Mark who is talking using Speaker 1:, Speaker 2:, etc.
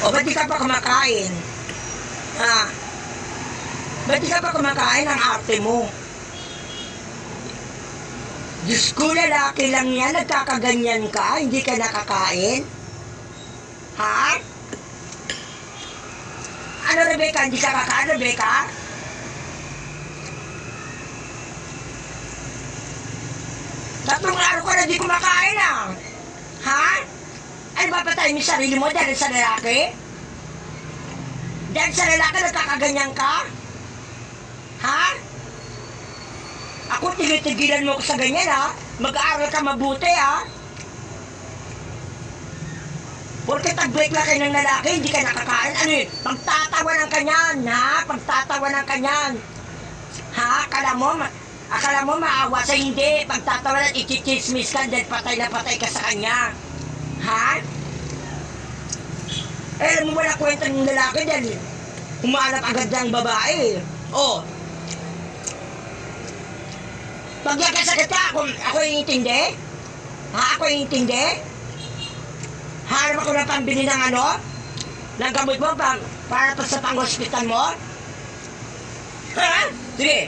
Speaker 1: O, ba't di ka pa kumakain? Ha? Ba't di ka pa kumakain ang arte mo? Diyos ko, lalaki lang yan, nagkakaganyan ka, hindi ka nakakain? Ha? Ano, Rebecca, hindi ka kakain, Rebecca? Tatlong araw ka na di kumakain ah. Ha? Ano ba patayin mo sarili mo dahil sa lalaki? Dahil sa lalaki nagkakaganyan ka? Ha? Ako tigil-tigilan mo ko sa ganyan ha? Mag-aaral ka mabuti ha? Porque tag-break na kayo ng lalaki, hindi ka nakakain. Ano yun? Pagtatawanan ka niyan, ha? Pagtatawanan ka niyan. Ha? Akala mo maawa sa hindi. Pagtatawanan, ichichismis ka, dahil patay na patay ka sa kanya. Ha? Eh, alam mo wala kwenta ng lalaki dahil humanap agad ng babae. Oh. Pag nagkasakit ka, ako yung intindi? Ha? Ako yung intindi? Hanap ako ng pambili ng ano? Ng gamot mo para sa pang-hospital mo? Ha? Sige.